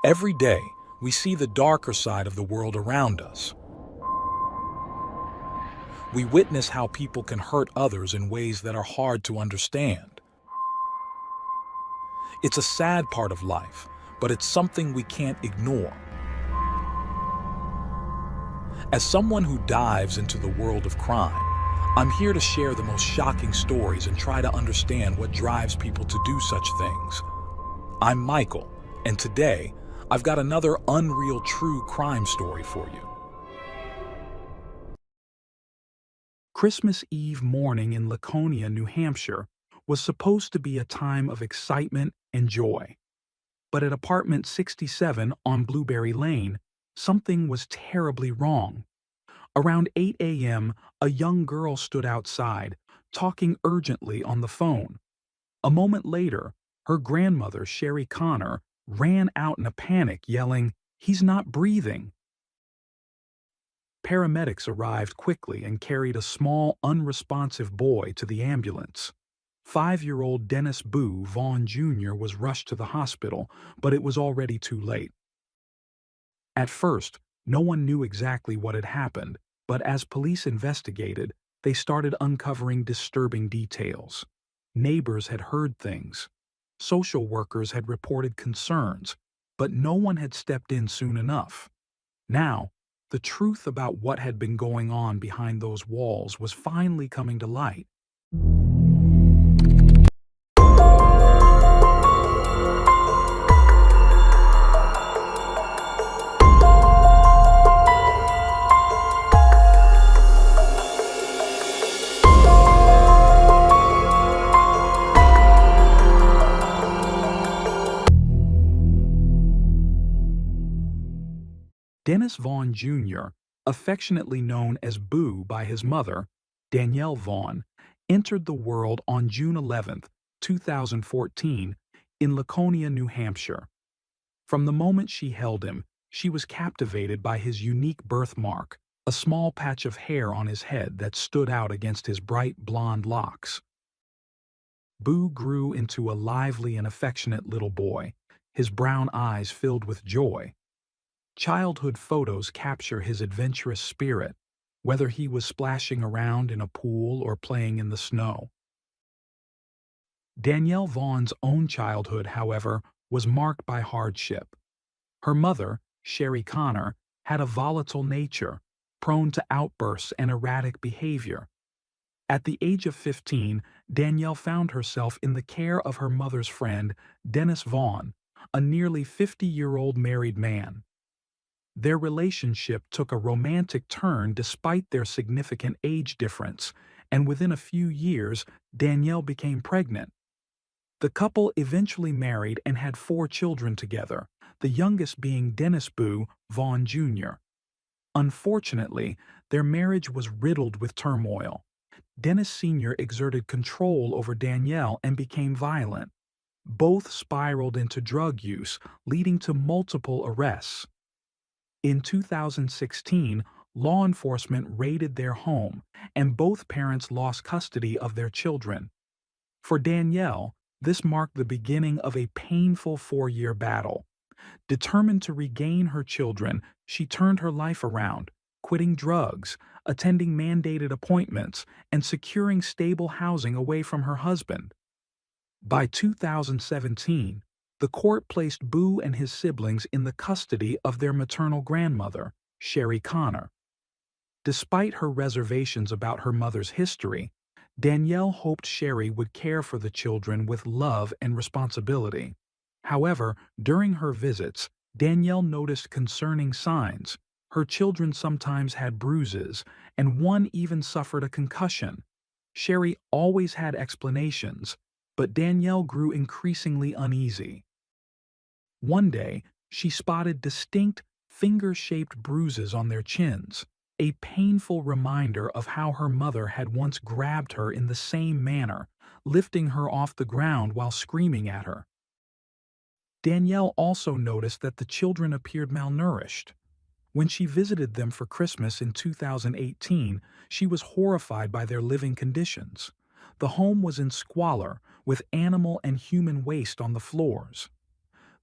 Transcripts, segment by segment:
Every day, we see the darker side of the world around us. We witness how people can hurt others in ways that are hard to understand. It's a sad part of life, but it's something we can't ignore. As someone who dives into the world of crime, I'm here to share the most shocking stories and try to understand what drives people to do such things. I'm Michael, and today, I've got another unreal true crime story for you. Christmas Eve morning in Laconia, New Hampshire, was supposed to be a time of excitement and joy. But at apartment 67 on Blueberry Lane, something was terribly wrong. Around 8 a.m., a young girl stood outside, talking urgently on the phone. A moment later, her grandmother, Sherry Connor, ran out in a panic, yelling, "He's not breathing." Paramedics arrived quickly and carried a small, unresponsive boy to the ambulance. 5-year-old Dennis Boo Vaughn Jr. was rushed to the hospital, but it was already too late. At first, no one knew exactly what had happened, but as police investigated, they started uncovering disturbing details. Neighbors had heard things. Social workers had reported concerns, but no one had stepped in soon enough. Now, the truth about what had been going on behind those walls was finally coming to light. Dennis Vaughn Jr., affectionately known as Boo by his mother, Danielle Vaughn, entered the world on June 11, 2014, in Laconia, New Hampshire. From the moment she held him, she was captivated by his unique birthmark, a small patch of hair on his head that stood out against his bright blonde locks. Boo grew into a lively and affectionate little boy, his brown eyes filled with joy. Childhood photos capture his adventurous spirit, whether he was splashing around in a pool or playing in the snow. Danielle Vaughn's own childhood, however, was marked by hardship. Her mother, Sherry Connor, had a volatile nature, prone to outbursts and erratic behavior. At the age of 15, Danielle found herself in the care of her mother's friend, Dennis Vaughn, a nearly 50-year-old married man. Their relationship took a romantic turn despite their significant age difference, and within a few years, Danielle became pregnant. The couple eventually married and had 4 children together, the youngest being Dennis Boo Vaughn Jr. Unfortunately, their marriage was riddled with turmoil. Dennis Sr. exerted control over Danielle and became violent. Both spiraled into drug use, leading to multiple arrests. In 2016, law enforcement raided their home, and both parents lost custody of their children. For Danielle, this marked the beginning of a painful 4-year battle. Determined to regain her children, she turned her life around, quitting drugs, attending mandated appointments, and securing stable housing away from her husband. By 2017, the court placed Boo and his siblings in the custody of their maternal grandmother, Sherry Connor. Despite her reservations about her mother's history, Danielle hoped Sherry would care for the children with love and responsibility. However, during her visits, Danielle noticed concerning signs. Her children sometimes had bruises, and one even suffered a concussion. Sherry always had explanations, but Danielle grew increasingly uneasy. One day, she spotted distinct, finger-shaped bruises on their chins, a painful reminder of how her mother had once grabbed her in the same manner, lifting her off the ground while screaming at her. Danielle also noticed that the children appeared malnourished. When she visited them for Christmas in 2018, she was horrified by their living conditions. The home was in squalor, with animal and human waste on the floors.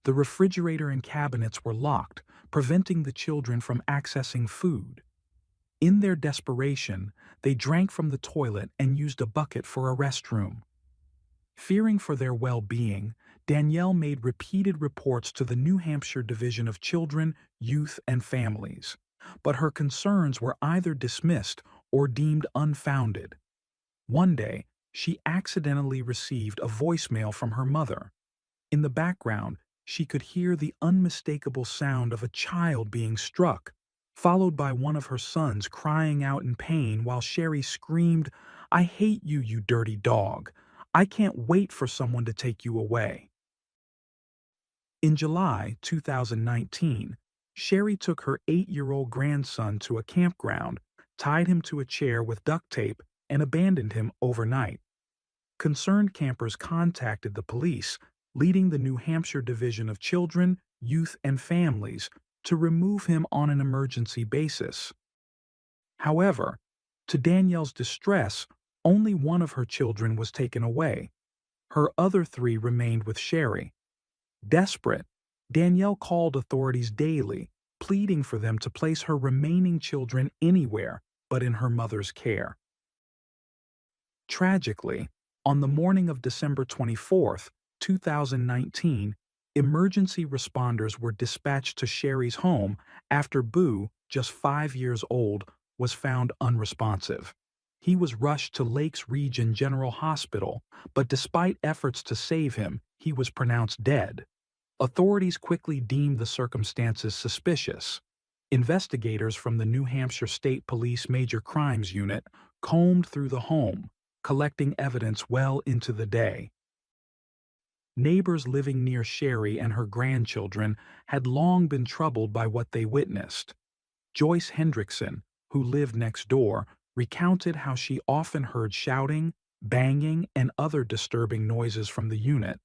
The refrigerator and cabinets were locked, preventing the children from accessing food. In their desperation, they drank from the toilet and used a bucket for a restroom. Fearing for their well-being, Danielle made repeated reports to the New Hampshire Division of Children, Youth, and Families, but her concerns were either dismissed or deemed unfounded. One day, she accidentally received a voicemail from her mother. In the background, she could hear the unmistakable sound of a child being struck, followed by one of her sons crying out in pain while Sherry screamed, "I hate you, you dirty dog. I can't wait for someone to take you away." In July 2019, Sherry took her 8-year-old grandson to a campground, tied him to a chair with duct tape, and abandoned him overnight. Concerned campers contacted the police, leading the New Hampshire Division of Children, Youth, and Families to remove him on an emergency basis. However, to Danielle's distress, only one of her children was taken away. Her other 3 remained with Sherry. Desperate, Danielle called authorities daily, pleading for them to place her remaining children anywhere but in her mother's care. Tragically, on the morning of December 24, 2019, emergency responders were dispatched to Sherry's home after Boo, just 5 years old, was found unresponsive. He was rushed to Lakes Region General Hospital, but despite efforts to save him, he was pronounced dead. Authorities quickly deemed the circumstances suspicious. Investigators from the New Hampshire State Police Major Crimes Unit combed through the home, collecting evidence well into the day. Neighbors living near Sherry and her grandchildren had long been troubled by what they witnessed. Joyce Hendrickson, who lived next door, recounted how she often heard shouting, banging, and other disturbing noises from the unit.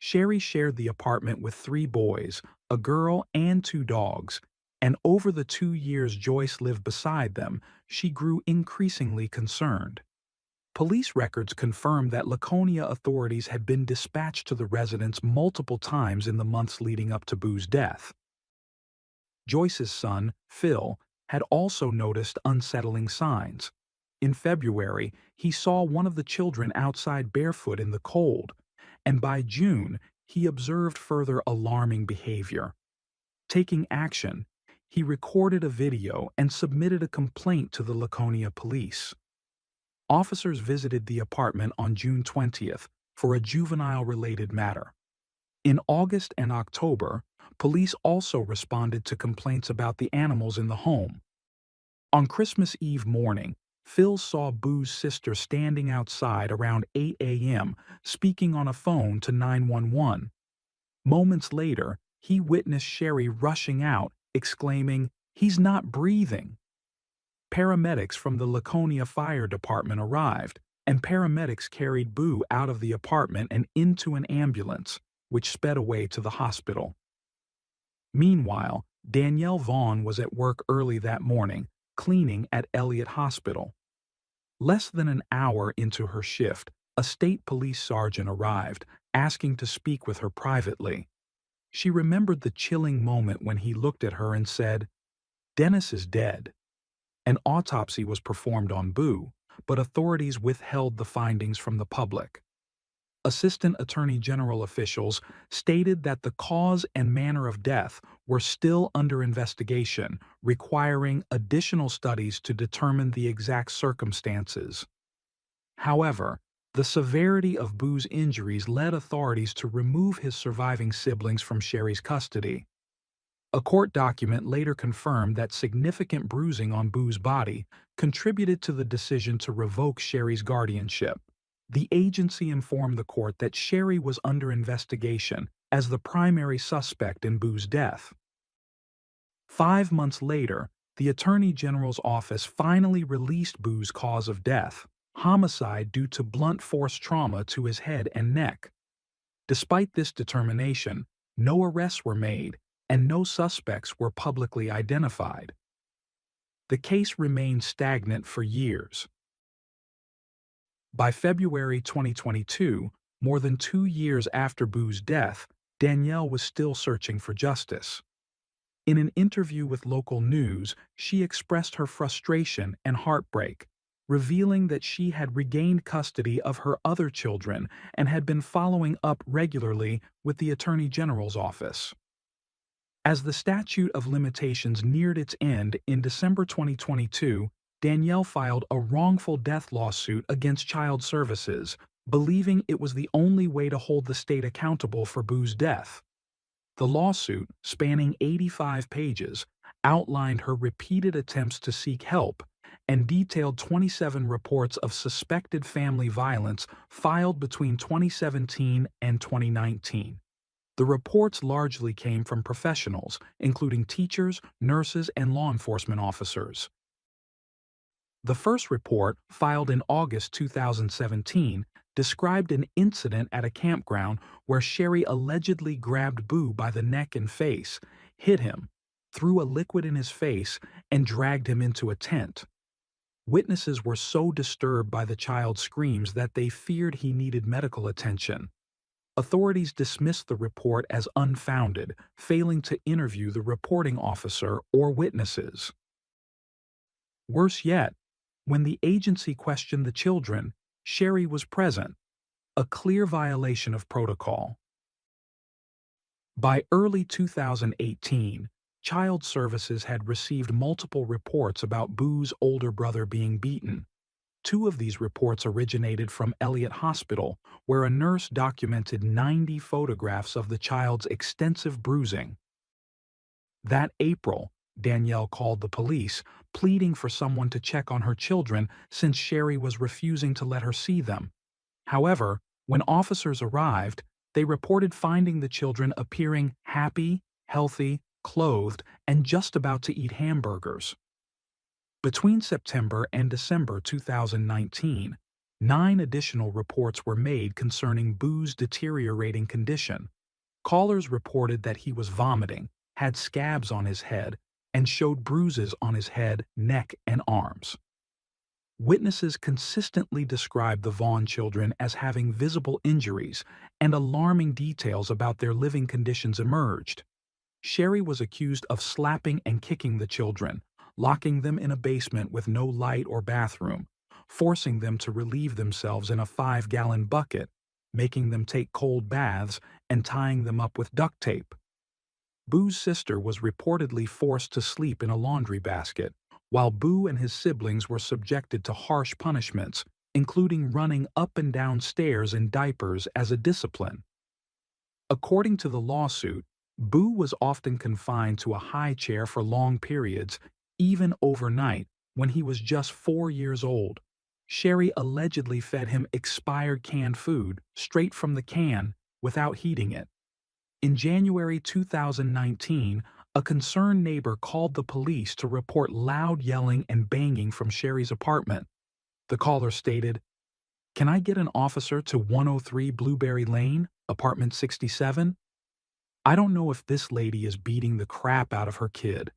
Sherry shared the apartment with 3 boys, a girl, and 2 dogs, and over the 2 years Joyce lived beside them, she grew increasingly concerned. Police records confirmed that Laconia authorities had been dispatched to the residence multiple times in the months leading up to Boo's death. Joyce's son, Phil, had also noticed unsettling signs. In February, he saw one of the children outside barefoot in the cold, and by June, he observed further alarming behavior. Taking action, he recorded a video and submitted a complaint to the Laconia police. Officers visited the apartment on June 20th for a juvenile-related matter. In August and October, police also responded to complaints about the animals in the home. On Christmas Eve morning, Phil saw Boo's sister standing outside around 8 a.m. speaking on a phone to 911. Moments later, he witnessed Sherry rushing out, exclaiming, "He's not breathing." Paramedics from the Laconia Fire Department arrived, and paramedics carried Boo out of the apartment and into an ambulance, which sped away to the hospital. Meanwhile, Danielle Vaughn was at work early that morning, cleaning at Elliott Hospital. Less than an hour into her shift, a state police sergeant arrived, asking to speak with her privately. She remembered the chilling moment when he looked at her and said, "Dennis is dead." An autopsy was performed on Boo, but authorities withheld the findings from the public. Assistant Attorney General officials stated that the cause and manner of death were still under investigation, requiring additional studies to determine the exact circumstances. However, the severity of Boo's injuries led authorities to remove his surviving siblings from Sherry's custody. A court document later confirmed that significant bruising on Boo's body contributed to the decision to revoke Sherry's guardianship. The agency informed the court that Sherry was under investigation as the primary suspect in Boo's death. 5 months later, the Attorney General's office finally released Boo's cause of death: homicide due to blunt force trauma to his head and neck. Despite this determination, no arrests were made and no suspects were publicly identified. The case remained stagnant for years. By February 2022, more than 2 years after Boo's death, Danielle was still searching for justice. In an interview with local news, she expressed her frustration and heartbreak, revealing that she had regained custody of her other children and had been following up regularly with the Attorney General's office. As the statute of limitations neared its end in December 2022, Danielle filed a wrongful death lawsuit against Child Services, believing it was the only way to hold the state accountable for Boo's death. The lawsuit, spanning 85 pages, outlined her repeated attempts to seek help and detailed 27 reports of suspected family violence filed between 2017 and 2019. The reports largely came from professionals, including teachers, nurses, and law enforcement officers. The first report, filed in August 2017, described an incident at a campground where Sherry allegedly grabbed Boo by the neck and face, hit him, threw a liquid in his face, and dragged him into a tent. Witnesses were so disturbed by the child's screams that they feared he needed medical attention. Authorities dismissed the report as unfounded, failing to interview the reporting officer or witnesses. Worse yet, when the agency questioned the children, Sherry was present, a clear violation of protocol. By early 2018, Child Services had received multiple reports about Boo's older brother being beaten. Two of these reports originated from Elliott Hospital, where a nurse documented 90 photographs of the child's extensive bruising. That April, Danielle called the police, pleading for someone to check on her children since Sherry was refusing to let her see them. However, when officers arrived, they reported finding the children appearing happy, healthy, clothed, and just about to eat hamburgers. Between September and December 2019, 9 additional reports were made concerning Boo's deteriorating condition. Callers reported that he was vomiting, had scabs on his head, and showed bruises on his head, neck, and arms. Witnesses consistently described the Vaughn children as having visible injuries, and alarming details about their living conditions emerged. Sherry was accused of slapping and kicking the children, locking them in a basement with no light or bathroom, forcing them to relieve themselves in a 5-gallon bucket, making them take cold baths, and tying them up with duct tape. Boo's sister was reportedly forced to sleep in a laundry basket, while Boo and his siblings were subjected to harsh punishments, including running up and down stairs in diapers as a discipline. According to the lawsuit, Boo was often confined to a high chair for long periods, even overnight, when he was just 4 years old. Sherry allegedly fed him expired canned food, straight from the can, without heating it. In January 2019, a concerned neighbor called the police to report loud yelling and banging from Sherry's apartment. The caller stated, "Can I get an officer to 103 Blueberry Lane, apartment 67? I don't know if this lady is beating the crap out of her kid.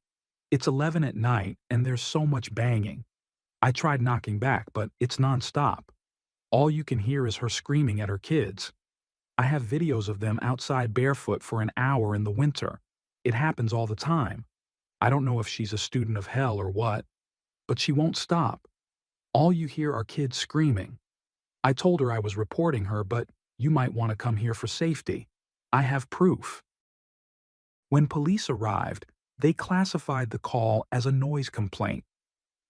It's 11 at night and there's so much banging. I tried knocking back, but it's nonstop. All you can hear is her screaming at her kids. I have videos of them outside barefoot for an hour in the winter. It happens all the time. I don't know if she's a student of hell or what, but she won't stop. All you hear are kids screaming. I told her I was reporting her, but you might want to come here for safety. I have proof." When police arrived, they classified the call as a noise complaint.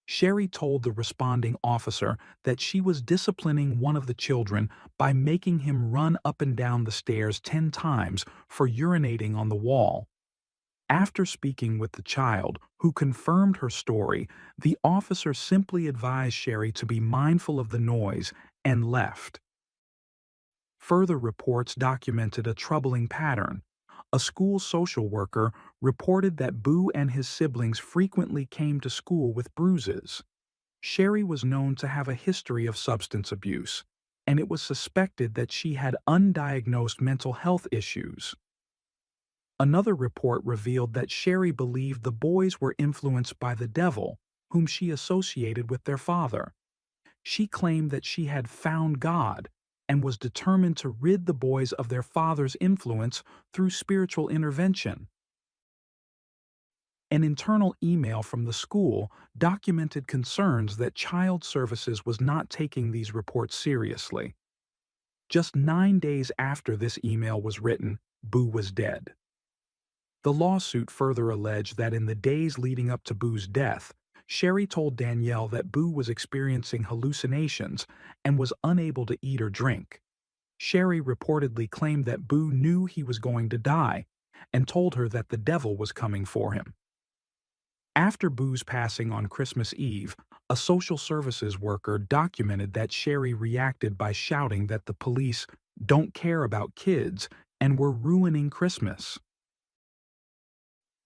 Sherry told the responding officer that she was disciplining one of the children by making him run up and down the stairs 10 times for urinating on the wall. After speaking with the child, who confirmed her story, the officer simply advised Sherry to be mindful of the noise and left. Further reports documented a troubling pattern. A school social worker reported that Boo and his siblings frequently came to school with bruises. Sherry was known to have a history of substance abuse, and it was suspected that she had undiagnosed mental health issues. Another report revealed that Sherry believed the boys were influenced by the devil, whom she associated with their father. She claimed that she had found God, and was determined to rid the boys of their father's influence through spiritual intervention. An internal email from the school documented concerns that child services was not taking these reports seriously. Just 9 days after this email was written, Boo was dead. The lawsuit further alleged that in the days leading up to Boo's death, Sherry told Danielle that Boo was experiencing hallucinations and was unable to eat or drink. Sherry reportedly claimed that Boo knew he was going to die and told her that the devil was coming for him. After Boo's passing on Christmas Eve, a social services worker documented that Sherry reacted by shouting that the police don't care about kids and were ruining Christmas.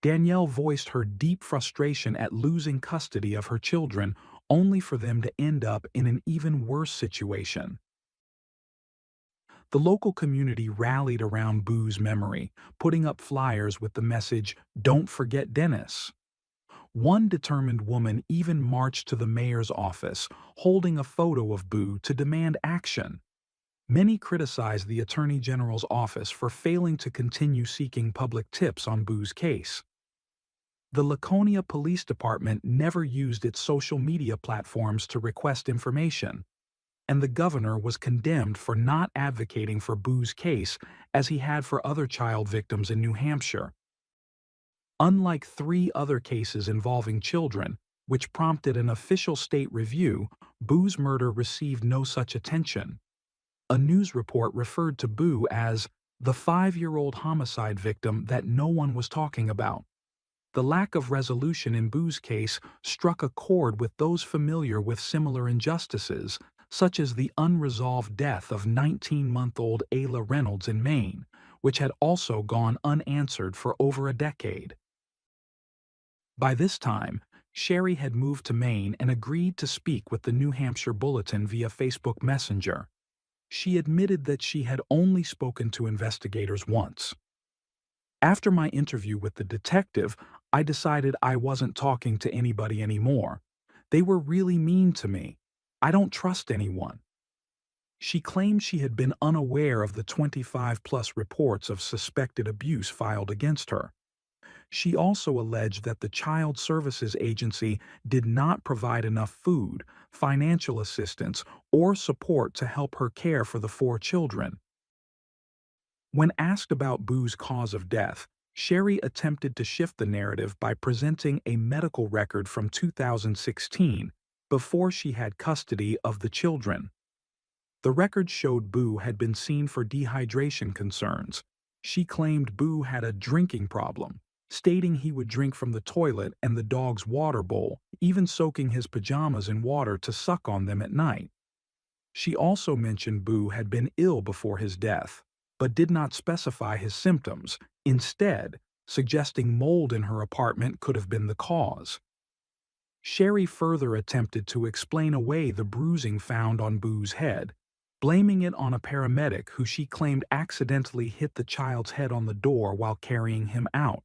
Danielle voiced her deep frustration at losing custody of her children, only for them to end up in an even worse situation. The local community rallied around Boo's memory, putting up flyers with the message, "Don't forget Dennis." One determined woman even marched to the mayor's office, holding a photo of Boo to demand action. Many criticized the Attorney General's office for failing to continue seeking public tips on Boo's case. The Laconia Police Department never used its social media platforms to request information, and the governor was condemned for not advocating for Boo's case as he had for other child victims in New Hampshire. Unlike 3 other cases involving children, which prompted an official state review, Boo's murder received no such attention. A news report referred to Boo as the 5-year-old homicide victim that no one was talking about. The lack of resolution in Boo's case struck a chord with those familiar with similar injustices, such as the unresolved death of 19-month-old Ayla Reynolds in Maine, which had also gone unanswered for over a decade. By this time, Sherry had moved to Maine and agreed to speak with the New Hampshire Bulletin via Facebook Messenger. She admitted that she had only spoken to investigators once. After my interview with the detective, I decided I wasn't talking to anybody anymore. They were really mean to me. I don't trust anyone. She claimed she had been unaware of the 25-plus reports of suspected abuse filed against her. She also alleged that the Child Services Agency did not provide enough food, financial assistance, or support to help her care for the 4 children. When asked about Boo's cause of death, Sherry attempted to shift the narrative by presenting a medical record from 2016, before she had custody of the children. The record showed Boo had been seen for dehydration concerns. She claimed Boo had a drinking problem, stating he would drink from the toilet and the dog's water bowl, even soaking his pajamas in water to suck on them at night. She also mentioned Boo had been ill before his death, but did not specify his symptoms, instead suggesting mold in her apartment could have been the cause. Sherry further attempted to explain away the bruising found on Boo's head, blaming it on a paramedic who she claimed accidentally hit the child's head on the door while carrying him out.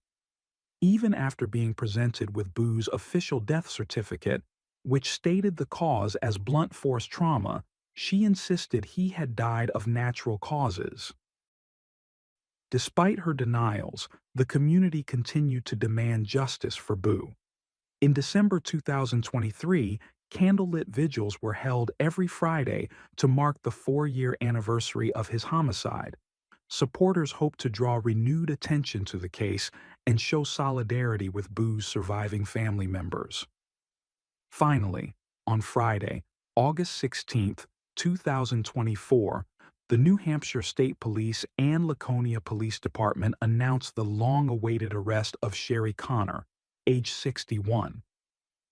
Even after being presented with Boo's official death certificate, which stated the cause as blunt force trauma, she insisted he had died of natural causes. Despite her denials, the community continued to demand justice for Boo. In December 2023, candlelit vigils were held every Friday to mark the 4-year anniversary of his homicide. Supporters hoped to draw renewed attention to the case and show solidarity with Boo's surviving family members. Finally, on Friday, August 16, 2024, the New Hampshire State Police and Laconia Police Department announced the long-awaited arrest of Sherry Connor, age 61.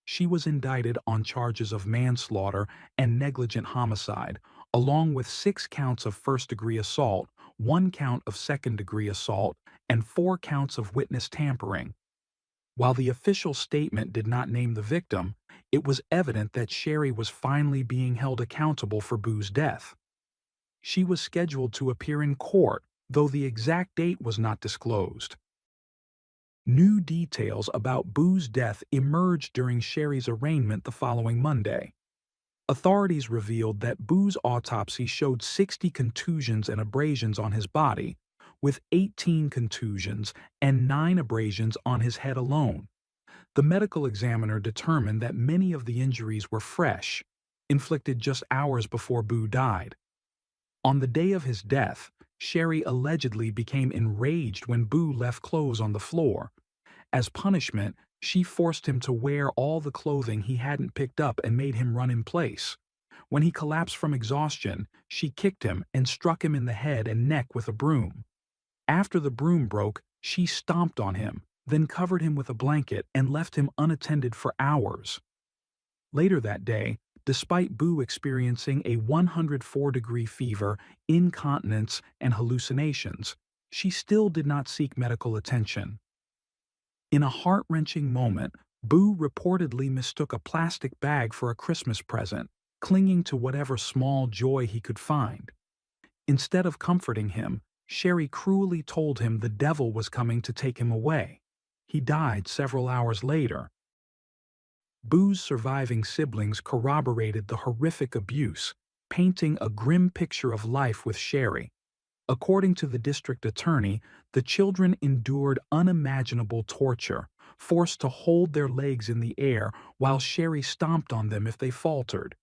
She was indicted on charges of manslaughter and negligent homicide, along with 6 counts of first-degree assault, 1 count of second-degree assault, and 4 counts of witness tampering. While the official statement did not name the victim, it was evident that Sherry was finally being held accountable for Boo's death. She was scheduled to appear in court, though the exact date was not disclosed. New details about Boo's death emerged during Sherry's arraignment the following Monday. Authorities revealed that Boo's autopsy showed 60 contusions and abrasions on his body, with 18 contusions and 9 abrasions on his head alone. The medical examiner determined that many of the injuries were fresh, inflicted just hours before Boo died. On the day of his death, Sherry allegedly became enraged when Boo left clothes on the floor. As punishment, she forced him to wear all the clothing he hadn't picked up and made him run in place. When he collapsed from exhaustion, she kicked him and struck him in the head and neck with a broom. After the broom broke, she stomped on him, then covered him with a blanket and left him unattended for hours. Later that day, despite Boo experiencing a 104-degree fever, incontinence, and hallucinations, she still did not seek medical attention. In a heart-wrenching moment, Boo reportedly mistook a plastic bag for a Christmas present, clinging to whatever small joy he could find. Instead of comforting him, Sherry cruelly told him the devil was coming to take him away. He died several hours later. Boo's surviving siblings corroborated the horrific abuse, painting a grim picture of life with Sherry. According to the district attorney, the children endured unimaginable torture, forced to hold their legs in the air while Sherry stomped on them if they faltered.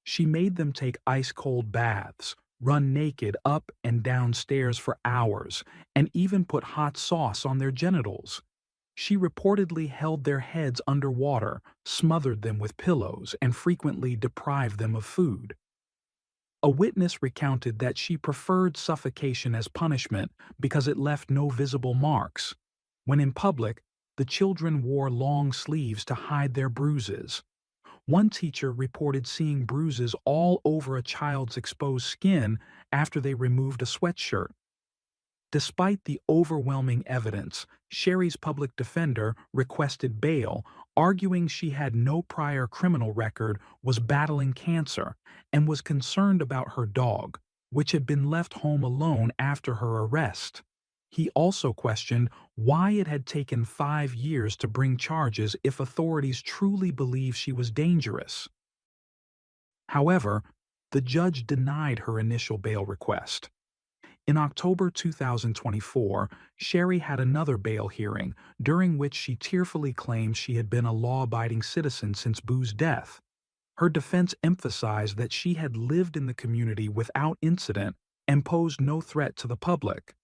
She made them take ice-cold baths, run naked up and down stairs for hours, and even put hot sauce on their genitals. She reportedly held their heads underwater, smothered them with pillows, and frequently deprived them of food. A witness recounted that she preferred suffocation as punishment because it left no visible marks. When in public, the children wore long sleeves to hide their bruises. One teacher reported seeing bruises all over a child's exposed skin after they removed a sweatshirt. Despite the overwhelming evidence, Sherry's public defender requested bail, arguing she had no prior criminal record, was battling cancer, and was concerned about her dog, which had been left home alone after her arrest. He also questioned why it had taken 5 years to bring charges if authorities truly believed she was dangerous. However, the judge denied her initial bail request. In October 2024, Sherry had another bail hearing, during which she tearfully claimed she had been a law-abiding citizen since Boo's death. Her defense emphasized that she had lived in the community without incident and posed no threat to the public.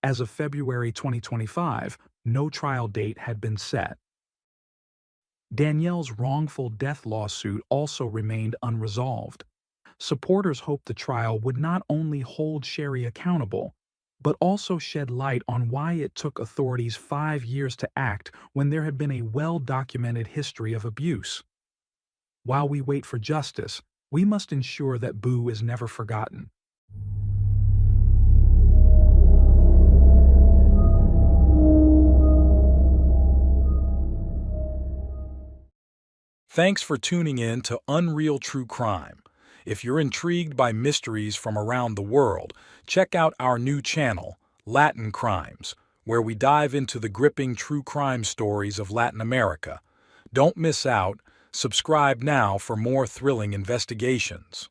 As of February 2025, no trial date had been set. Danielle's wrongful death lawsuit also remained unresolved. Supporters hoped the trial would not only hold Sherry accountable, but also shed light on why it took authorities 5 years to act when there had been a well-documented history of abuse. While we wait for justice, we must ensure that Boo is never forgotten. Thanks for tuning in to Unreal True Crime. If you're intrigued by mysteries from around the world, check out our new channel, Latin Crimes, where we dive into the gripping true crime stories of Latin America. Don't miss out. Subscribe now for more thrilling investigations.